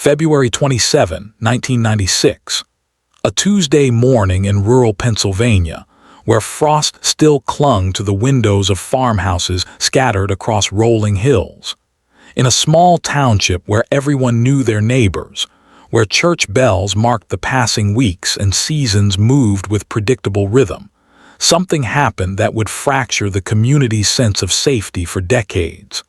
February 27, 1996. A Tuesday morning in rural Pennsylvania, where frost still clung to the windows of farmhouses scattered across rolling hills. In a small township where everyone knew their neighbors, where church bells marked the passing weeks and seasons moved with predictable rhythm, something happened that would fracture the community's sense of safety for decades.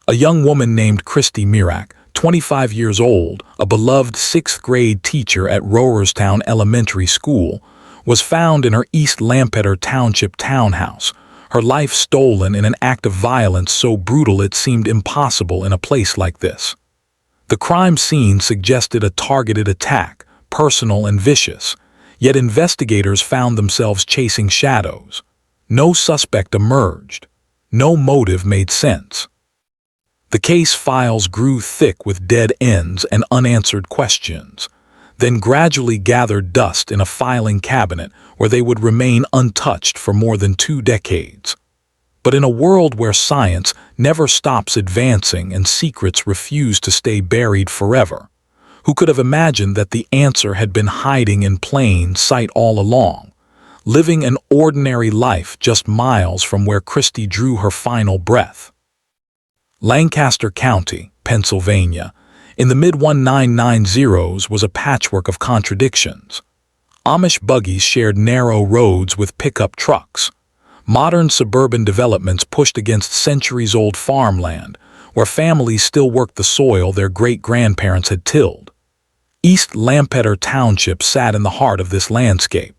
A young woman named Christy Mirak, 25 years old, a beloved sixth-grade teacher at Rowerstown Elementary School, was found in her East Lampeter Township townhouse, her life stolen in an act of violence so brutal it seemed impossible in a place like this. The crime scene suggested a targeted attack, personal and vicious, yet investigators found themselves chasing shadows. No suspect emerged. No motive made sense. The case files grew thick with dead ends and unanswered questions, then gradually gathered dust in a filing cabinet where they would remain untouched for more than 2 decades. But in a world where science never stops advancing and secrets refuse to stay buried forever, who could have imagined that the answer had been hiding in plain sight all along, living an ordinary life just miles from where Christy drew her final breath? Lancaster County, Pennsylvania, in the mid-1990s was a patchwork of contradictions. Amish buggies shared narrow roads with pickup trucks. Modern suburban developments pushed against centuries-old farmland, where families still worked the soil their great-grandparents had tilled. East Lampeter Township sat in the heart of this landscape,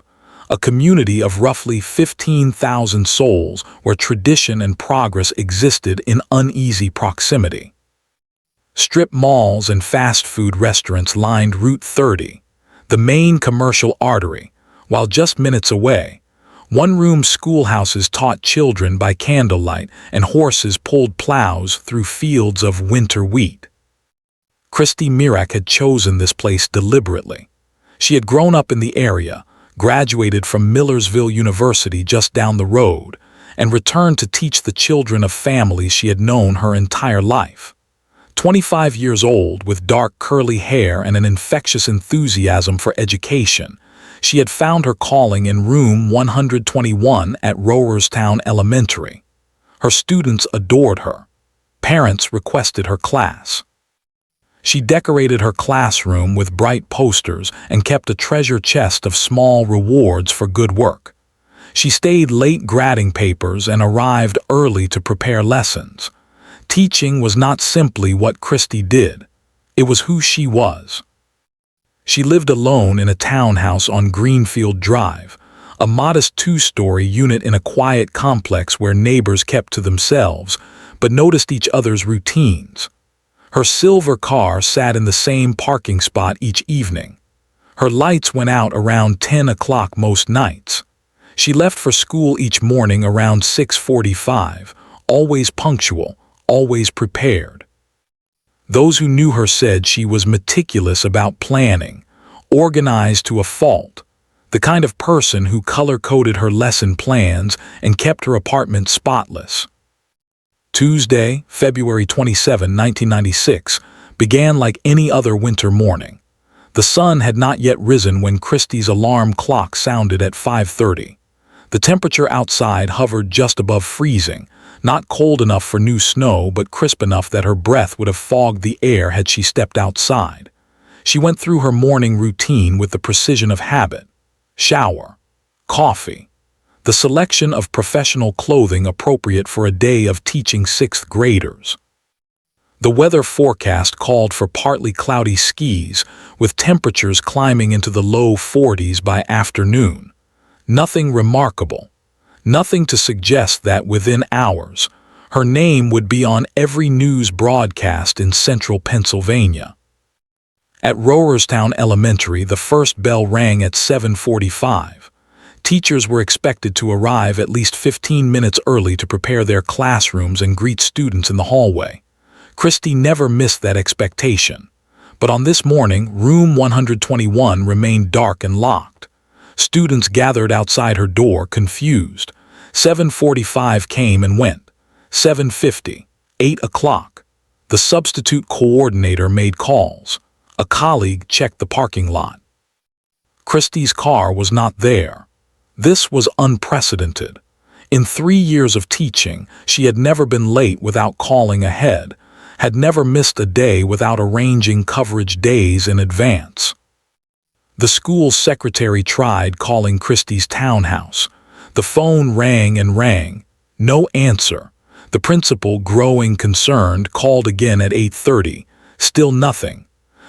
a community of roughly 15,000 souls where tradition and progress existed in uneasy proximity. Strip malls and fast food restaurants lined Route 30, the main commercial artery, while just minutes away, one-room schoolhouses taught children by candlelight and horses pulled plows through fields of winter wheat. Christy Mirak had chosen this place deliberately. She had grown up in the area, graduated from Millersville University just down the road, and returned to teach the children of families she had known her entire life. 25 years old, with dark curly hair and an infectious enthusiasm for education, she had found her calling in room 121 at Rowerstown Elementary. Her students adored her. Parents requested her class. She decorated her classroom with bright posters and kept a treasure chest of small rewards for good work. She stayed late grading papers and arrived early to prepare lessons. Teaching was not simply what Christy did. It was who she was. She lived alone in a townhouse on Greenfield Drive, a modest 2-story unit in a quiet complex where neighbors kept to themselves but noticed each other's routines. Her silver car sat in the same parking spot each evening. Her lights went out around 10 o'clock most nights. She left for school each morning around 6:45, always punctual, always prepared. Those who knew her said she was meticulous about planning, organized to a fault, the kind of person who color-coded her lesson plans and kept her apartment spotless. Tuesday, February 27, 1996, began like any other winter morning. The sun had not yet risen when Christy's alarm clock sounded at 5:30. The temperature outside hovered just above freezing, not cold enough for new snow but crisp enough that her breath would have fogged the air had she stepped outside. She went through her morning routine with the precision of habit. Shower, coffee, the selection of professional clothing appropriate for a day of teaching 6th graders. The weather forecast called for partly cloudy skies, with temperatures climbing into the low 40s by afternoon. Nothing remarkable. Nothing to suggest that within hours, her name would be on every news broadcast in central Pennsylvania. At Rowerstown Elementary, the first bell rang at 7:45. Teachers were expected to arrive at least 15 minutes early to prepare their classrooms and greet students in the hallway. Christy never missed that expectation. But on this morning, room 121 remained dark and locked. Students gathered outside her door, confused. 7:45 came and went. 7:50, 8 o'clock. The substitute coordinator made calls. A colleague checked the parking lot. Christie's car was not there. This was unprecedented. In 3 years of teaching, she had never been late without calling ahead, had never missed a day without arranging coverage days in advance. The school secretary tried calling Christie's townhouse. The phone rang and rang. No answer. The principal, growing concerned, called again at 8:30. Still nothing.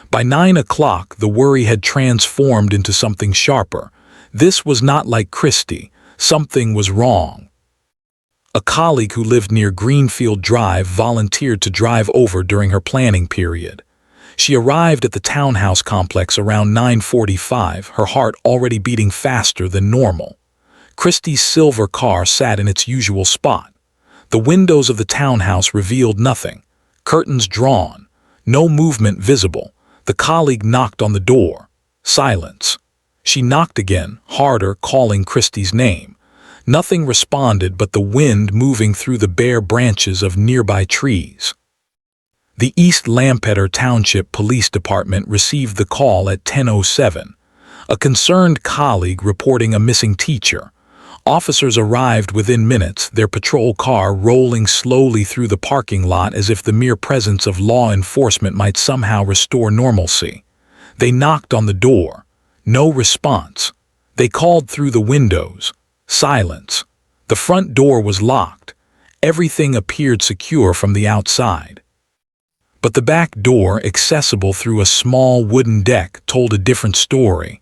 By 9 o'clock, the worry had transformed into something sharper. This was not like Christie. Something was wrong. A colleague who lived near Greenfield Drive volunteered to drive over during her planning period. She arrived at the townhouse complex around 9:45, her heart already beating faster than normal. Christie's silver car sat in its usual spot. The windows of the townhouse revealed nothing. Curtains drawn. No movement visible. The colleague knocked on the door. Silence. She knocked again, harder, calling Christie's name. Nothing responded but the wind moving through the bare branches of nearby trees. The East Lampeter Township Police Department received the call at 10:07. A concerned colleague reporting a missing teacher. Officers arrived within minutes, their patrol car rolling slowly through the parking lot as if the mere presence of law enforcement might somehow restore normalcy. They knocked on the door. No response. They called through the windows. Silence. The front door was locked. Everything appeared secure from the outside. But the back door, accessible through a small wooden deck, told a different story.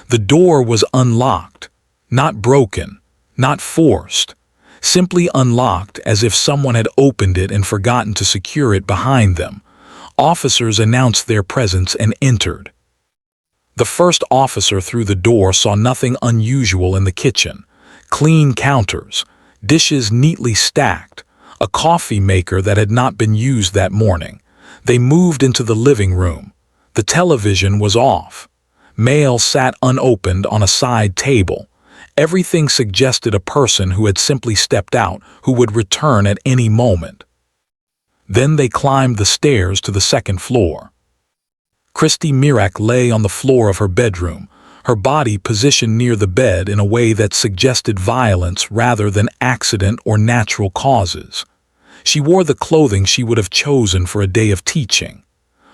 The door was unlocked. Not broken. Not forced. Simply unlocked, as if someone had opened it and forgotten to secure it behind them. Officers announced their presence and entered. The first officer through the door saw nothing unusual in the kitchen. Clean counters, dishes neatly stacked, a coffee maker that had not been used that morning. They moved into the living room. The television was off. Mail sat unopened on a side table. Everything suggested a person who had simply stepped out, who would return at any moment. Then they climbed the stairs to the second floor. Christie Mirak lay on the floor of her bedroom, her body positioned near the bed in a way that suggested violence rather than accident or natural causes. She wore the clothing she would have chosen for a day of teaching.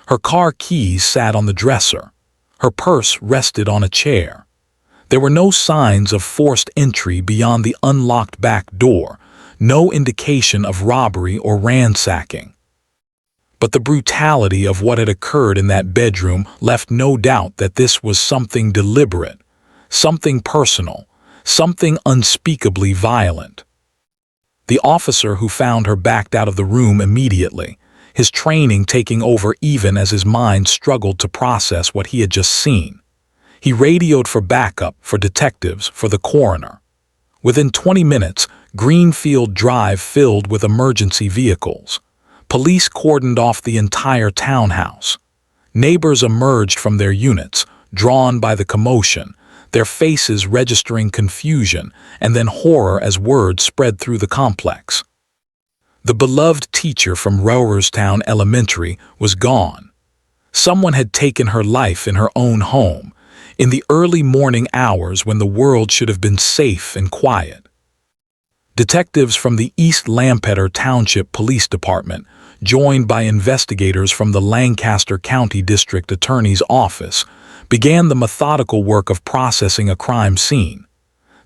Her car keys sat on the dresser. Her purse rested on a chair. There were no signs of forced entry beyond the unlocked back door, no indication of robbery or ransacking. But the brutality of what had occurred in that bedroom left no doubt that this was something deliberate, something personal, something unspeakably violent. The officer who found her backed out of the room immediately, his training taking over even as his mind struggled to process what he had just seen. He radioed for backup, for detectives, for the coroner. Within 20 minutes, Greenfield Drive filled with emergency vehicles. Police cordoned off the entire townhouse. Neighbors emerged from their units, drawn by the commotion, their faces registering confusion and then horror as word spread through the complex. The beloved teacher from Rowerstown Elementary was gone. Someone had taken her life in her own home, in the early morning hours when the world should have been safe and quiet. Detectives from the East Lampeter Township Police Department, joined by investigators from the Lancaster County District Attorney's Office, began the methodical work of processing a crime scene.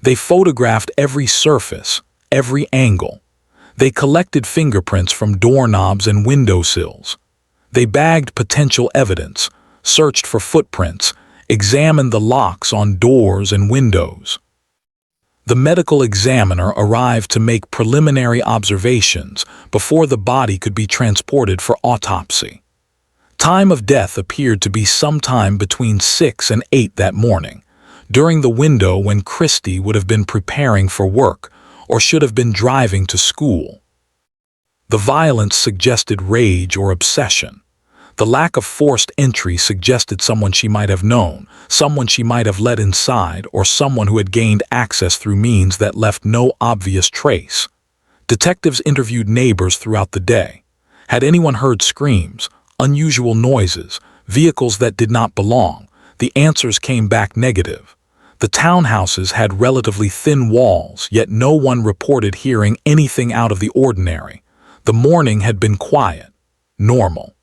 They photographed every surface, every angle. They collected fingerprints from doorknobs and windowsills. They bagged potential evidence, searched for footprints, examined the locks on doors and windows. The medical examiner arrived to make preliminary observations before the body could be transported for autopsy. Time of death appeared to be sometime between 6 and 8 that morning, during the window when Christie would have been preparing for work or should have been driving to school. The violence suggested rage or obsession. The lack of forced entry suggested someone she might have known, someone she might have let inside, or someone who had gained access through means that left no obvious trace. Detectives interviewed neighbors throughout the day. Had anyone heard screams, unusual noises, vehicles that did not belong? The answers came back negative. The townhouses had relatively thin walls, yet no one reported hearing anything out of the ordinary. The morning had been quiet, normal,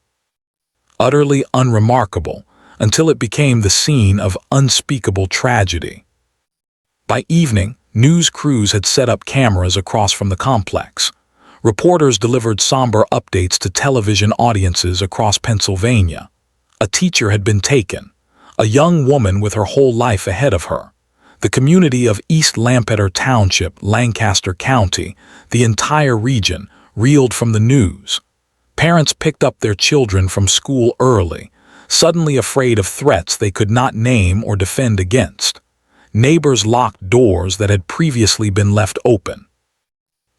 utterly unremarkable, until it became the scene of unspeakable tragedy. By evening, news crews had set up cameras across from the complex. Reporters delivered somber updates to television audiences across Pennsylvania. A teacher had been taken, a young woman with her whole life ahead of her. The community of East Lampeter Township, Lancaster County, the entire region, reeled from the news. Parents picked up their children from school early, suddenly afraid of threats they could not name or defend against. Neighbors locked doors that had previously been left open.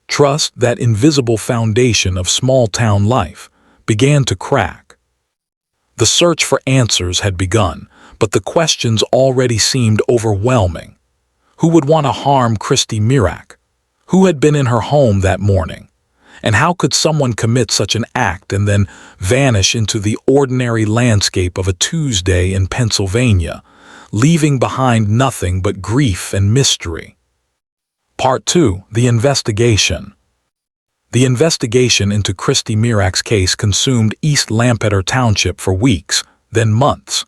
Trust, that invisible foundation of small-town life, began to crack. The search for answers had begun, but the questions already seemed overwhelming. Who would want to harm Christy Mirak? Who had been in her home that morning? And how could someone commit such an act and then vanish into the ordinary landscape of a Tuesday in Pennsylvania, leaving behind nothing but grief and mystery? Part 2. The Investigation. The investigation into Christy Mirak's case consumed East Lampeter Township for weeks, then months.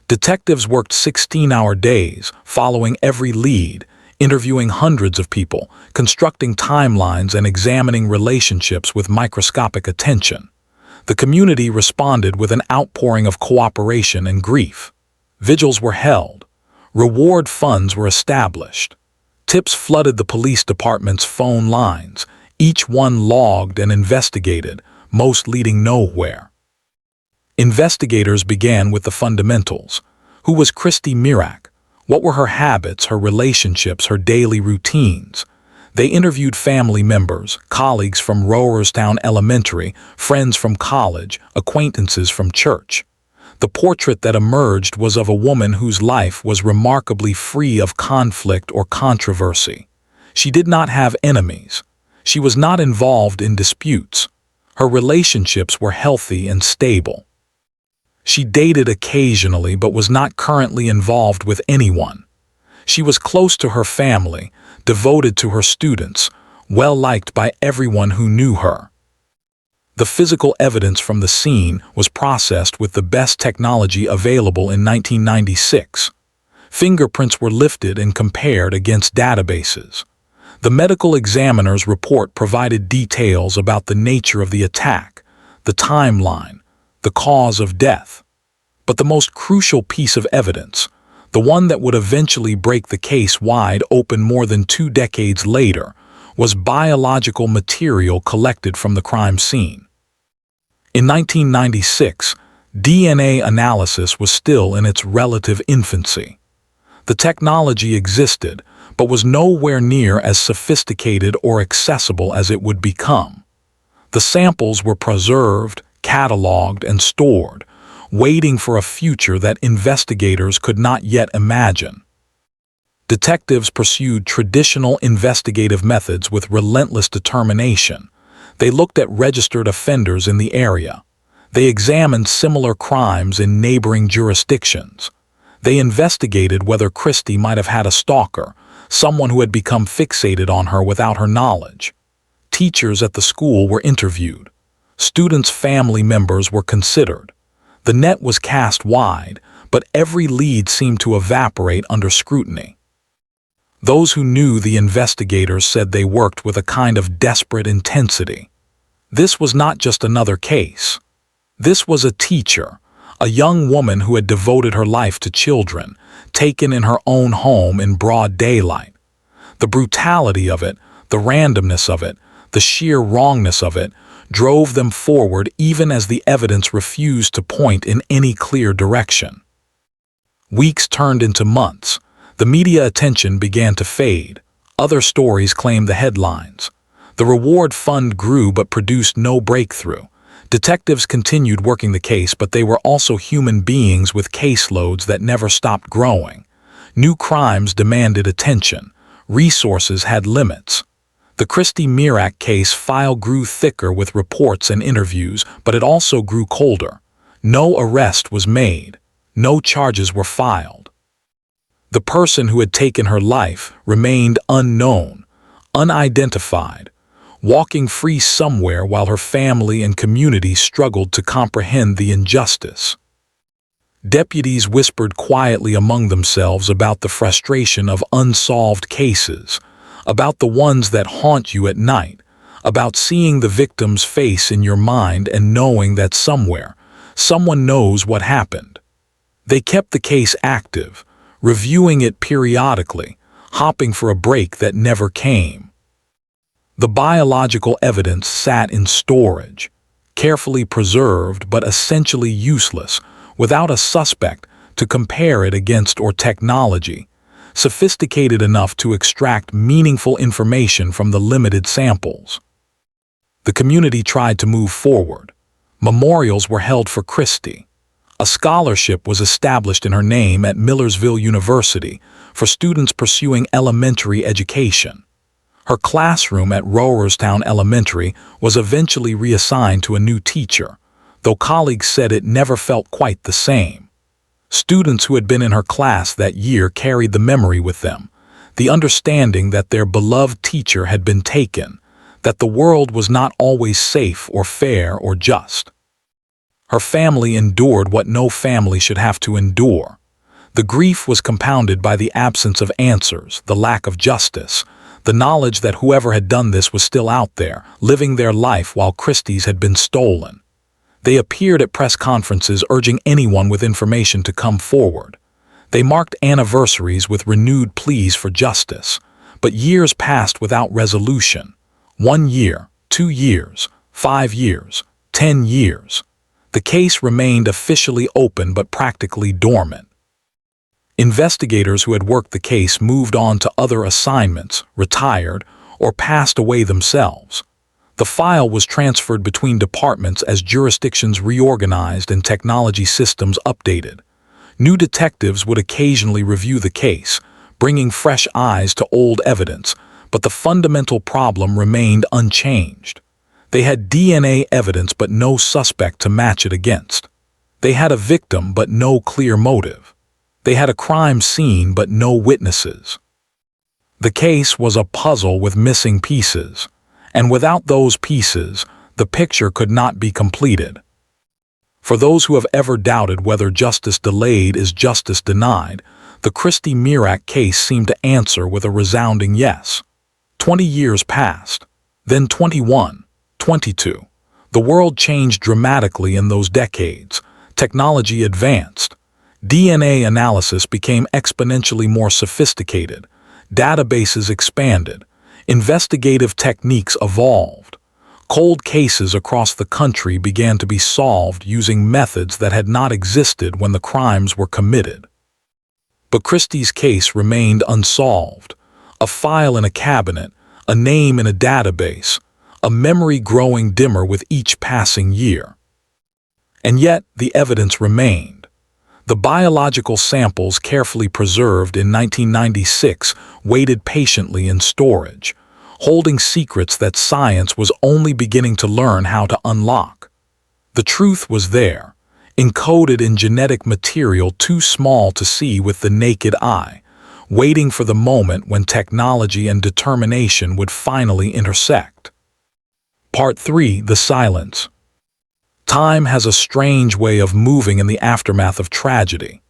Detectives worked 16-hour days, following every lead, interviewing hundreds of people, constructing timelines and examining relationships with microscopic attention. The community responded with an outpouring of cooperation and grief. Vigils were held. Reward funds were established. Tips flooded the police department's phone lines, each one logged and investigated, most leading nowhere. Investigators began with the fundamentals. Who was Christy Mirak? What were her habits, her relationships, her daily routines? They interviewed family members, colleagues from Rowerstown Elementary, friends from college, acquaintances from church. The portrait that emerged was of a woman whose life was remarkably free of conflict or controversy. She did not have enemies. She was not involved in disputes. Her relationships were healthy and stable. She dated occasionally but was not currently involved with anyone. She was close to her family, devoted to her students, well-liked by everyone who knew her. The physical evidence from the scene was processed with the best technology available in 1996. Fingerprints were lifted and compared against databases. The medical examiner's report provided details about the nature of the attack, the timeline, the cause of death. But the most crucial piece of evidence, the one that would eventually break the case wide open more than 2 decades later, was biological material collected from the crime scene. In 1996, DNA analysis was still in its relative infancy. The technology existed, but was nowhere near as sophisticated or accessible as it would become. The samples were preserved, cataloged, and stored, waiting for a future that investigators could not yet imagine. Detectives pursued traditional investigative methods with relentless determination. They looked at registered offenders in the area. They examined similar crimes in neighboring jurisdictions. They investigated whether Christy might have had a stalker, someone who had become fixated on her without her knowledge. Teachers at the school were interviewed. Students' family members were considered. The net was cast wide, but every lead seemed to evaporate under scrutiny. Those who knew the investigators said they worked with a kind of desperate intensity. This was not just another case. This was a teacher, a young woman who had devoted her life to children, taken in her own home in broad daylight. The brutality of it, the randomness of it, the sheer wrongness of it, drove them forward even as the evidence refused to point in any clear direction. Weeks turned into months. The media attention began to fade. Other stories claimed the headlines. The reward fund grew but produced no breakthrough. Detectives continued working the case, but they were also human beings with caseloads that never stopped growing. New crimes demanded attention. Resources had limits. The Christy Mirak case file grew thicker with reports and interviews, but it also grew colder. No arrest was made. No charges were filed. The person who had taken her life remained unknown, unidentified, walking free somewhere while her family and community struggled to comprehend the injustice. Deputies whispered quietly among themselves about the frustration of unsolved cases, about the ones that haunt you at night, about seeing the victim's face in your mind and knowing that somewhere, someone knows what happened. They kept the case active, reviewing it periodically, hoping for a break that never came. The biological evidence sat in storage, carefully preserved but essentially useless, without a suspect to compare it against or technology, sophisticated enough to extract meaningful information from the limited samples. The community tried to move forward. Memorials were held for Christy. A scholarship was established in her name at Millersville University for students pursuing elementary education. Her classroom at Rowerstown Elementary was eventually reassigned to a new teacher, though colleagues said it never felt quite the same. Students who had been in her class that year carried the memory with them, the understanding that their beloved teacher had been taken, that the world was not always safe or fair or just. Her family endured what no family should have to endure. The grief was compounded by the absence of answers, the lack of justice, the knowledge that whoever had done this was still out there, living their life while Christie's had been stolen. They appeared at press conferences urging anyone with information to come forward. They marked anniversaries with renewed pleas for justice, but years passed without resolution. 1 year, 2 years, 5 years, 10 years. The case remained officially open but practically dormant. Investigators who had worked the case moved on to other assignments, retired, or passed away themselves. The file was transferred between departments as jurisdictions reorganized and technology systems updated. New detectives would occasionally review the case, bringing fresh eyes to old evidence, but the fundamental problem remained unchanged. They had DNA evidence but no suspect to match it against. They had a victim but no clear motive. They had a crime scene but no witnesses. The case was a puzzle with missing pieces, and without those pieces, the picture could not be completed. For those who have ever doubted whether justice delayed is justice denied, the Christy Mirak case seemed to answer with a resounding yes. 20 years passed, then 21, 22. The world changed dramatically in those decades. Technology advanced. DNA analysis became exponentially more sophisticated. Databases expanded. Investigative techniques evolved. Cold cases across the country began to be solved using methods that had not existed when the crimes were committed. But Christie's case remained unsolved. A file in a cabinet, a name in a database, a memory growing dimmer with each passing year. And yet the evidence remained. The biological samples carefully preserved in 1996 waited patiently in storage, holding secrets that science was only beginning to learn how to unlock. The truth was there, encoded in genetic material too small to see with the naked eye, waiting for the moment when technology and determination would finally intersect. Part 3. The Silence. Time has a strange way of moving in the aftermath of tragedy.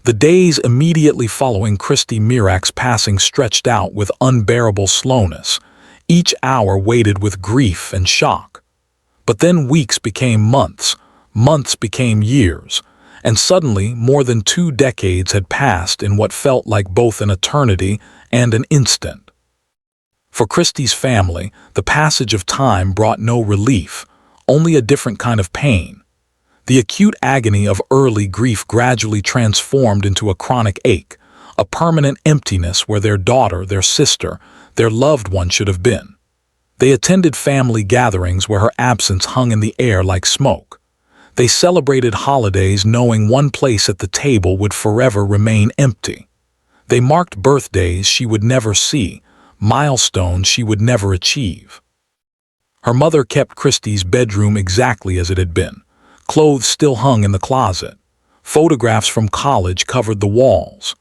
The days immediately following Christy Mirak's passing stretched out with unbearable slowness. Each hour waited with grief and shock. But then weeks became months, months became years, and suddenly more than 2 decades had passed in what felt like both an eternity and an instant. For Christy's family, the passage of time brought no relief, only a different kind of pain. The acute agony of early grief gradually transformed into a chronic ache, a permanent emptiness where their daughter, their sister, their loved one should have been. They attended family gatherings where her absence hung in the air like smoke. They celebrated holidays knowing one place at the table would forever remain empty. They marked birthdays she would never see, milestones she would never achieve. Her mother kept Christie's bedroom exactly as it had been. Clothes still hung in the closet. Photographs from college covered the walls.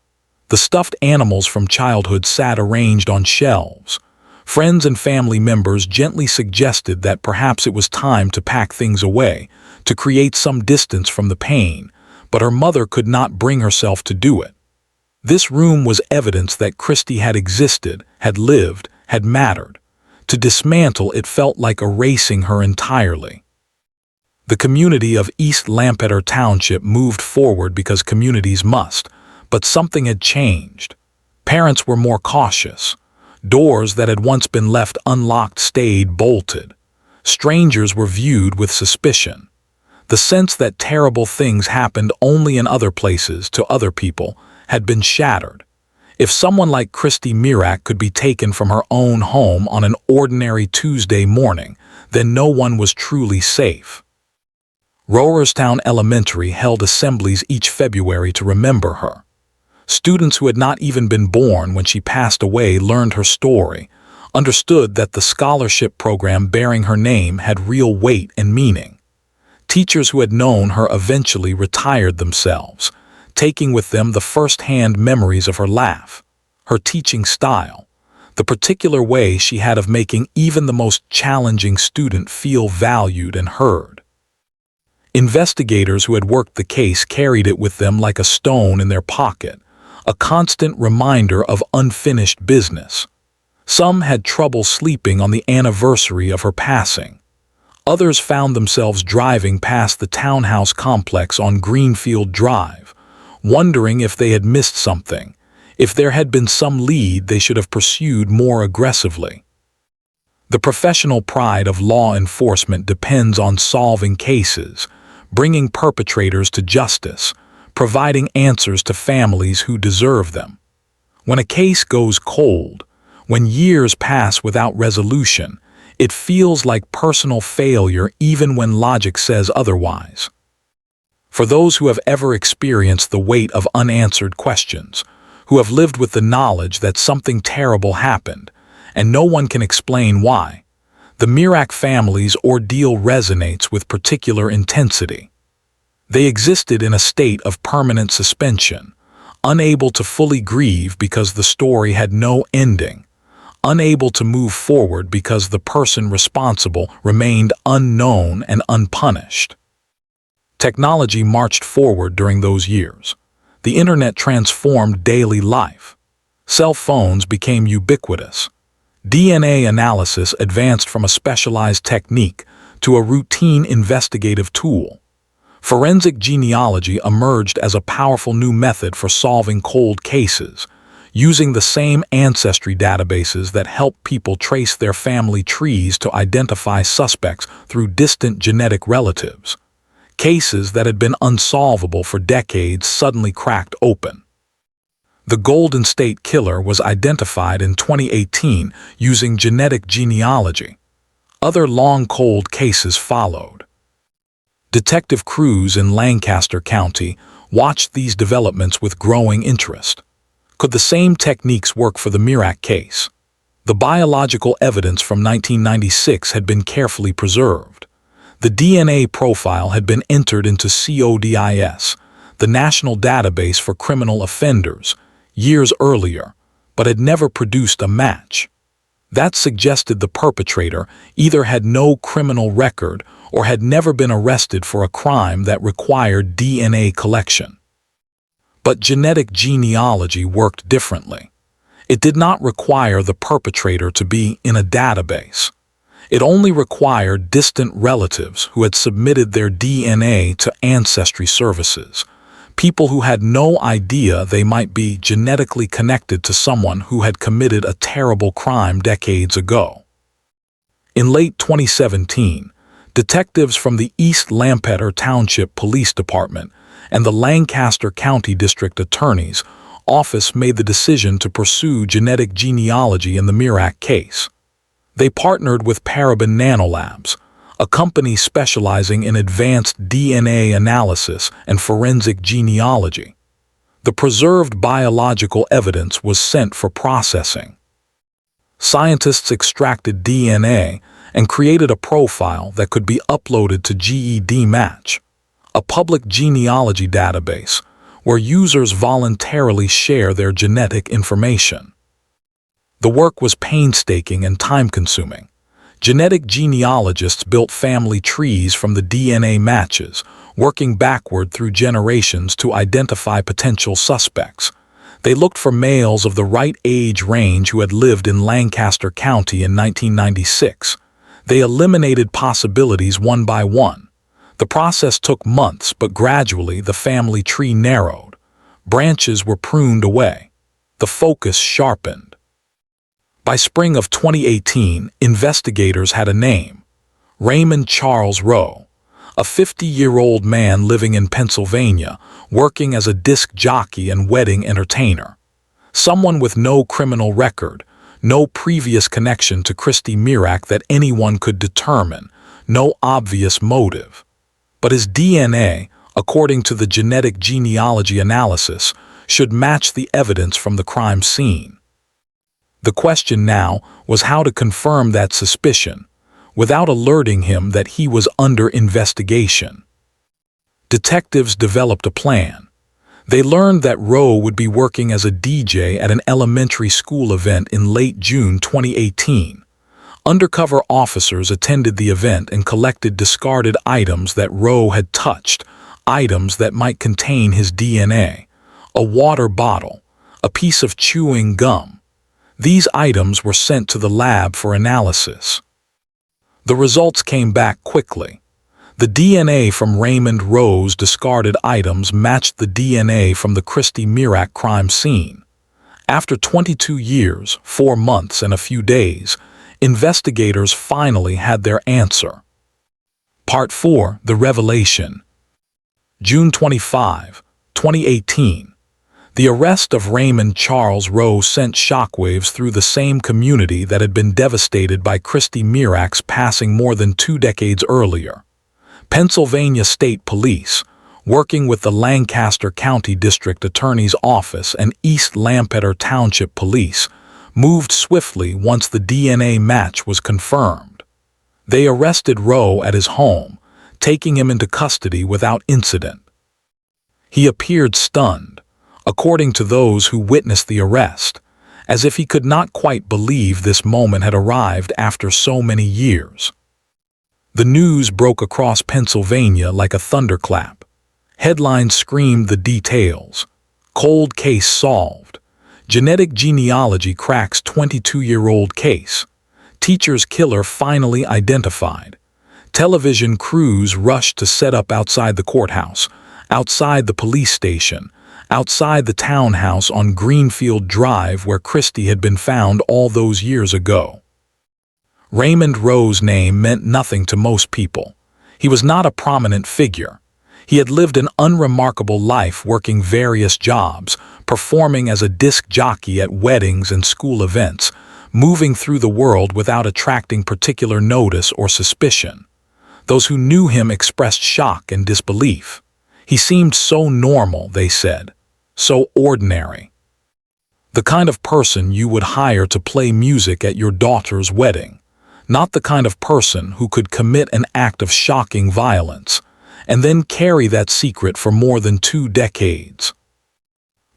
The stuffed animals from childhood sat arranged on shelves. Friends and family members gently suggested that perhaps it was time to pack things away, to create some distance from the pain, but her mother could not bring herself to do it. This room was evidence that Christie had existed, had lived, had mattered. To dismantle it felt like erasing her entirely. The community of East Lampeter Township moved forward because communities must, but something had changed. Parents were more cautious. Doors that had once been left unlocked stayed bolted. Strangers were viewed with suspicion. The sense that terrible things happened only in other places to other people had been shattered. If someone like Christie Mirak could be taken from her own home on an ordinary Tuesday morning, then no one was truly safe. Rowerstown Elementary held assemblies each February to remember her. Students who had not even been born when she passed away learned her story, understood that the scholarship program bearing her name had real weight and meaning. Teachers who had known her eventually retired themselves, taking with them the first-hand memories of her laugh, her teaching style, the particular way she had of making even the most challenging student feel valued and heard. Investigators who had worked the case carried it with them like a stone in their pocket, a constant reminder of unfinished business. Some had trouble sleeping on the anniversary of her passing. Others found themselves driving past the townhouse complex on Greenfield Drive, wondering if they had missed something, if there had been some lead they should have pursued more aggressively. The professional pride of law enforcement depends on solving cases, bringing perpetrators to justice, providing answers to families who deserve them. When a case goes cold, when years pass without resolution, it feels like personal failure even when logic says otherwise. For those who have ever experienced the weight of unanswered questions, who have lived with the knowledge that something terrible happened, and no one can explain why, the Mirak family's ordeal resonates with particular intensity. They existed in a state of permanent suspension, unable to fully grieve because the story had no ending, unable to move forward because the person responsible remained unknown and unpunished. Technology marched forward during those years. The internet transformed daily life. Cell phones became ubiquitous. DNA analysis advanced from a specialized technique to a routine investigative tool. Forensic genealogy emerged as a powerful new method for solving cold cases, using the same ancestry databases that help people trace their family trees to identify suspects through distant genetic relatives. Cases that had been unsolvable for decades suddenly cracked open. The Golden State Killer was identified in 2018 using genetic genealogy. Other long cold cases followed. Detective crews in Lancaster County watched these developments with growing interest. Could the same techniques work for the Mirak case? The biological evidence from 1996 had been carefully preserved. The DNA profile had been entered into CODIS, the National Database for Criminal Offenders, years earlier, but had never produced a match. That suggested the perpetrator either had no criminal record or had never been arrested for a crime that required DNA collection. But genetic genealogy worked differently. It did not require the perpetrator to be in a database. It only required distant relatives who had submitted their DNA to ancestry services, people who had no idea they might be genetically connected to someone who had committed a terrible crime decades ago. In late 2017, detectives from the East Lampeter Township Police Department and the Lancaster County District Attorney's Office made the decision to pursue genetic genealogy in the Mirak case. They partnered with Paraben Nanolabs, a company specializing in advanced DNA analysis and forensic genealogy. The preserved biological evidence was sent for processing. Scientists extracted DNA and created a profile that could be uploaded to GEDmatch, a public genealogy database where users voluntarily share their genetic information. The work was painstaking and time-consuming. Genetic genealogists built family trees from the DNA matches, working backward through generations to identify potential suspects. They looked for males of the right age range who had lived in Lancaster County in 1996. They eliminated possibilities one by one. The process took months, but gradually the family tree narrowed. Branches were pruned away. The focus sharpened. By spring of 2018, investigators had a name: Raymond Charles Rowe, a 50-year-old man living in Pennsylvania, working as a disc jockey and wedding entertainer. Someone with no criminal record, no previous connection to Christy Mirak that anyone could determine, no obvious motive. But his DNA, according to the genetic genealogy analysis, should match the evidence from the crime scene. The question now was how to confirm that suspicion, without alerting him that he was under investigation. Detectives developed a plan. They learned that Rowe would be working as a DJ at an elementary school event in late June 2018. Undercover officers attended the event and collected discarded items that Rowe had touched, items that might contain his DNA: a water bottle, a piece of chewing gum. These items were sent to the lab for analysis. The results came back quickly. The DNA from Raymond Rowe's discarded items matched the DNA from the Christy Mirak crime scene. After 22 years, 4 months, and a few days, investigators finally had their answer. Part 4: The Revelation. June 25, 2018. The arrest of Raymond Charles Rowe sent shockwaves through the same community that had been devastated by Christy Mirak's passing more than 2 decades earlier. Pennsylvania State Police, working with the Lancaster County District Attorney's Office and East Lampeter Township Police, moved swiftly once the DNA match was confirmed. They arrested Rowe at his home, taking him into custody without incident. He appeared stunned, according to those who witnessed the arrest, as if he could not quite believe this moment had arrived after so many years. The news broke across Pennsylvania like a thunderclap. Headlines screamed the details: cold case solved, genetic genealogy cracks 22-year-old case, teacher's killer finally identified. Television crews rushed to set up outside the courthouse, outside the police station, outside the townhouse on Greenfield Drive where Christy had been found all those years ago. Raymond Rowe's name meant nothing to most people. He was not a prominent figure. He had lived an unremarkable life working various jobs, performing as a disc jockey at weddings and school events, moving through the world without attracting particular notice or suspicion. Those who knew him expressed shock and disbelief. He seemed so normal, they said, so ordinary. The kind of person you would hire to play music at your daughter's wedding, not the kind of person who could commit an act of shocking violence and then carry that secret for more than 2 decades.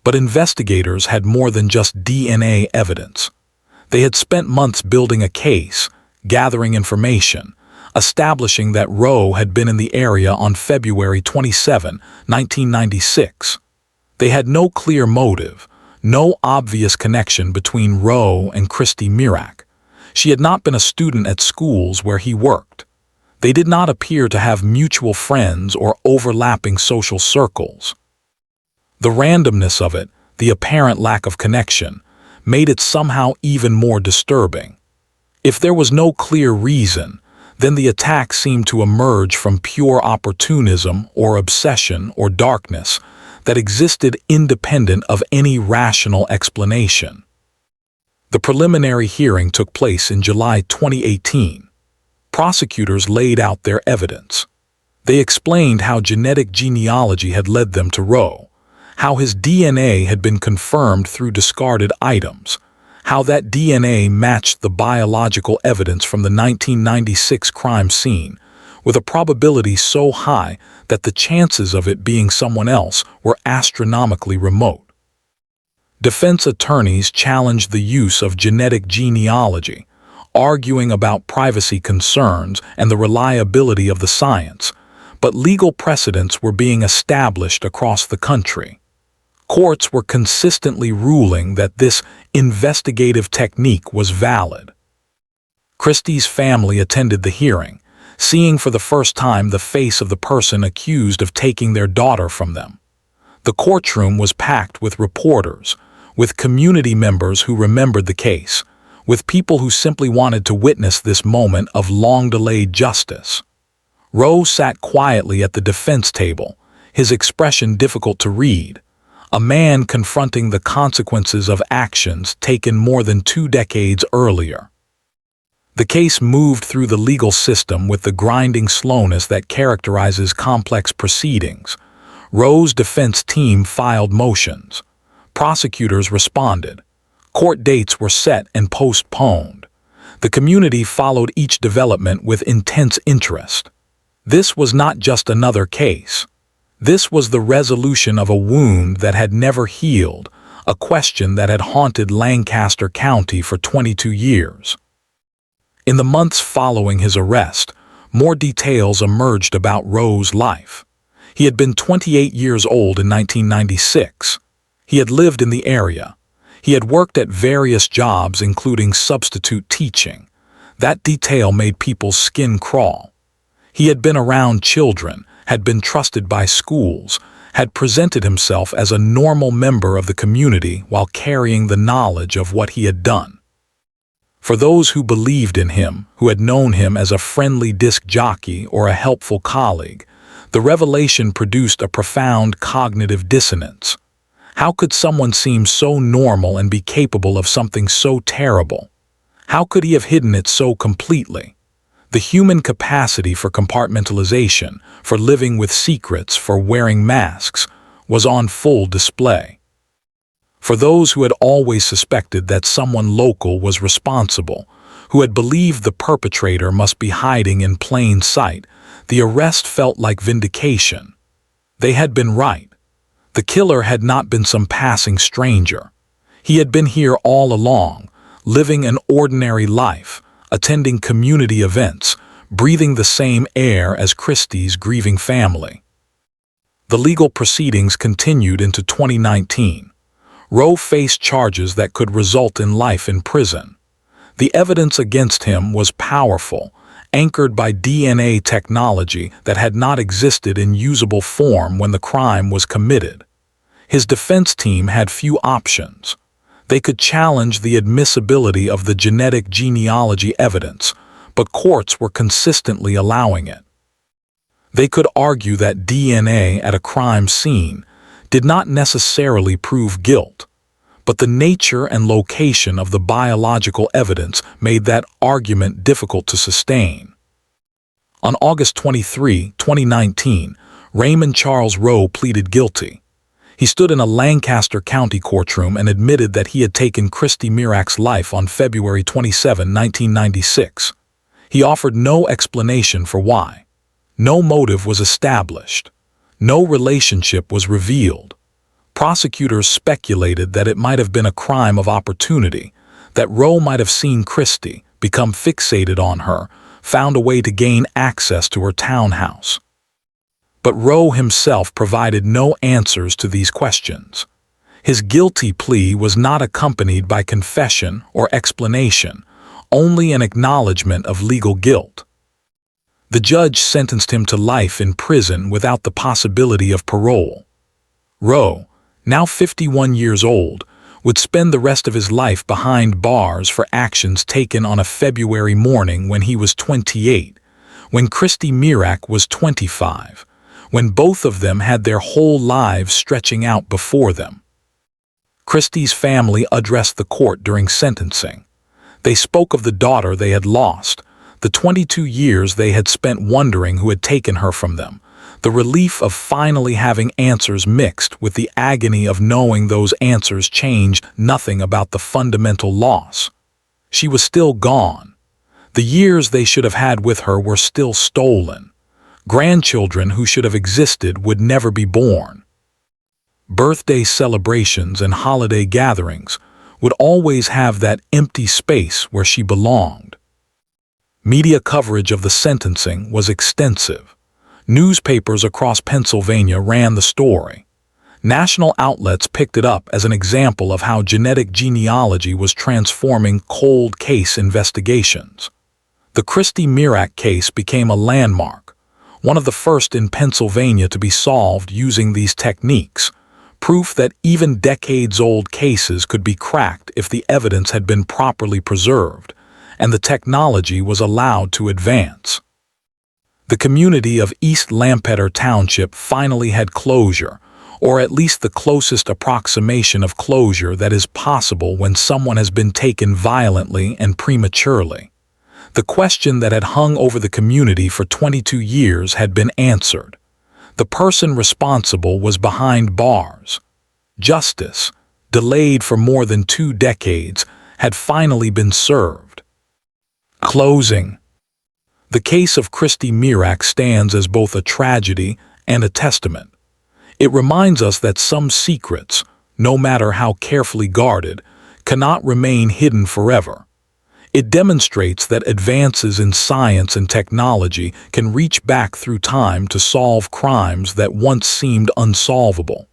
But investigators had more than just DNA evidence. They had spent months building a case, gathering information, establishing that Rowe had been in the area on February 27, 1996. They had no clear motive, no obvious connection between Rowe and Christy Mirak. She had not been a student at schools where he worked. They did not appear to have mutual friends or overlapping social circles. The randomness of it, the apparent lack of connection, made it somehow even more disturbing. If there was no clear reason, then the attack seemed to emerge from pure opportunism or obsession or darkness that existed independent of any rational explanation. The preliminary hearing took place in July 2018. Prosecutors laid out their evidence. They explained how genetic genealogy had led them to Rowe, how his DNA had been confirmed through discarded items, how that DNA matched the biological evidence from the 1996 crime scene, with a probability so high that the chances of it being someone else were astronomically remote. Defense attorneys challenged the use of genetic genealogy, arguing about privacy concerns and the reliability of the science, but legal precedents were being established across the country. Courts were consistently ruling that this investigative technique was valid. Christie's family attended the hearing, seeing for the first time the face of the person accused of taking their daughter from them. The courtroom was packed with reporters, with community members who remembered the case, with people who simply wanted to witness this moment of long-delayed justice. Rowe sat quietly at the defense table, his expression difficult to read, a man confronting the consequences of actions taken more than 2 decades earlier. The case moved through the legal system with the grinding slowness that characterizes complex proceedings. Rowe's defense team filed motions. Prosecutors responded. Court dates were set and postponed. The community followed each development with intense interest. This was not just another case. This was the resolution of a wound that had never healed, a question that had haunted Lancaster County for 22 years. In the months following his arrest, more details emerged about Rowe's life. He had been 28 years old in 1996. He had lived in the area. He had worked at various jobs, including substitute teaching. That detail made people's skin crawl. He had been around children, had been trusted by schools, had presented himself as a normal member of the community while carrying the knowledge of what he had done. For those who believed in him, who had known him as a friendly disc jockey or a helpful colleague, the revelation produced a profound cognitive dissonance. How could someone seem so normal and be capable of something so terrible? How could he have hidden it so completely? The human capacity for compartmentalization, for living with secrets, for wearing masks, was on full display. For those who had always suspected that someone local was responsible, who had believed the perpetrator must be hiding in plain sight, the arrest felt like vindication. They had been right. The killer had not been some passing stranger. He had been here all along, living an ordinary life, attending community events, breathing the same air as Christie's grieving family. The legal proceedings continued into 2019. Rowe faced charges that could result in life in prison. The evidence against him was powerful, anchored by DNA technology that had not existed in usable form when the crime was committed. His defense team had few options. They could challenge the admissibility of the genetic genealogy evidence, but courts were consistently allowing it. They could argue that DNA at a crime scene did not necessarily prove guilt, but the nature and location of the biological evidence made that argument difficult to sustain. On August 23, 2019, Raymond Charles Rowe pleaded guilty. He stood in a Lancaster County courtroom and admitted that he had taken Christy Mirak's life on February 27, 1996. He offered no explanation for why. No motive was established. No relationship was revealed. Prosecutors speculated that it might have been a crime of opportunity, that Rowe might have seen Christy, become fixated on her, found a way to gain access to her townhouse. But Rowe himself provided no answers to these questions. His guilty plea was not accompanied by confession or explanation, only an acknowledgement of legal guilt. The judge sentenced him to life in prison without the possibility of parole. Rowe, now 51 years old, would spend the rest of his life behind bars for actions taken on a February morning when he was 28, when Christy Mirak was 25, when both of them had their whole lives stretching out before them. Christy's family addressed the court during sentencing. They spoke of the daughter they had lost, the 22 years they had spent wondering who had taken her from them, The relief of finally having answers mixed with the agony of knowing those answers changed nothing about the fundamental loss. She was still gone. The years they should have had with her were still stolen. Grandchildren who should have existed would never be born. Birthday celebrations and holiday gatherings would always have that empty space where she belonged. Media coverage of the sentencing was extensive. Newspapers across Pennsylvania ran the story. National outlets picked it up as an example of how genetic genealogy was transforming cold case investigations. The Christy Mirak case became a landmark, one of the first in Pennsylvania to be solved using these techniques, proof that even decades-old cases could be cracked if the evidence had been properly preserved, and the technology was allowed to advance. The community of East Lampeter Township finally had closure, or at least the closest approximation of closure that is possible when someone has been taken violently and prematurely. The question that had hung over the community for 22 years had been answered. The person responsible was behind bars. Justice, delayed for more than 2 decades, had finally been served. Closing. The case of Christy Mirak stands as both a tragedy and a testament. It reminds us that some secrets, no matter how carefully guarded, cannot remain hidden forever. It demonstrates that advances in science and technology can reach back through time to solve crimes that once seemed unsolvable.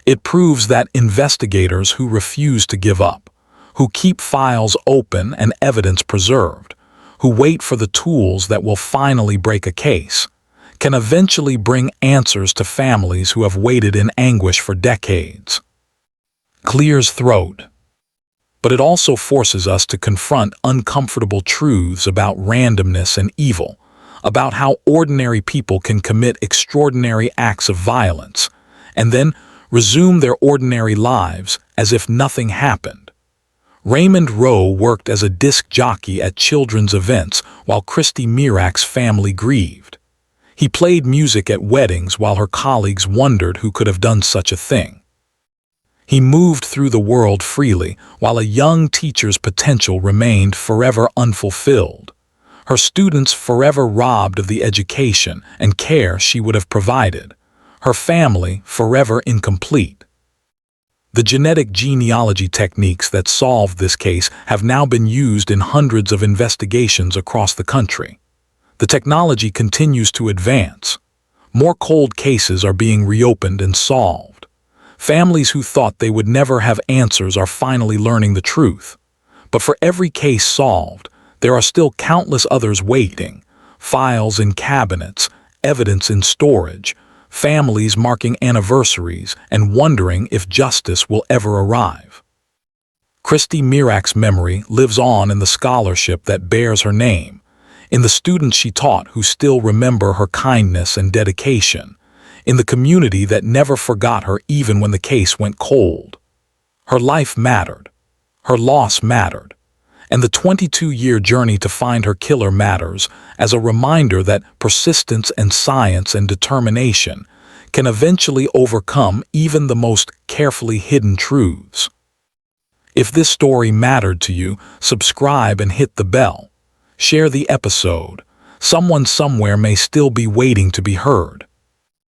It proves that investigators who refuse to give up, who keep files open and evidence preserved, who wait for the tools that will finally break a case, can eventually bring answers to families who have waited in anguish for decades. Clears throat. But it also forces us to confront uncomfortable truths about randomness and evil, about how ordinary people can commit extraordinary acts of violence, and then resume their ordinary lives as if nothing happened. Raymond Rowe worked as a disc jockey at children's events while Christy Mirak's family grieved. He played music at weddings while her colleagues wondered who could have done such a thing. He moved through the world freely while a young teacher's potential remained forever unfulfilled. Her students forever robbed of the education and care she would have provided. Her family forever incomplete. The genetic genealogy techniques that solved this case have now been used in hundreds of investigations across the country. The technology continues to advance. More cold cases are being reopened and solved. Families who thought they would never have answers are finally learning the truth. But for every case solved, there are still countless others waiting. Files in cabinets, evidence in storage, families marking anniversaries and wondering if justice will ever arrive. Christy Mirak's memory lives on in the scholarship that bears her name, in the students she taught who still remember her kindness and dedication, in the community that never forgot her even when the case went cold. Her life mattered. Her loss mattered. And the 22-year journey to find her killer matters as a reminder that persistence and science and determination can eventually overcome even the most carefully hidden truths. If this story mattered to you, subscribe and hit the bell. Share the episode. Someone somewhere may still be waiting to be heard.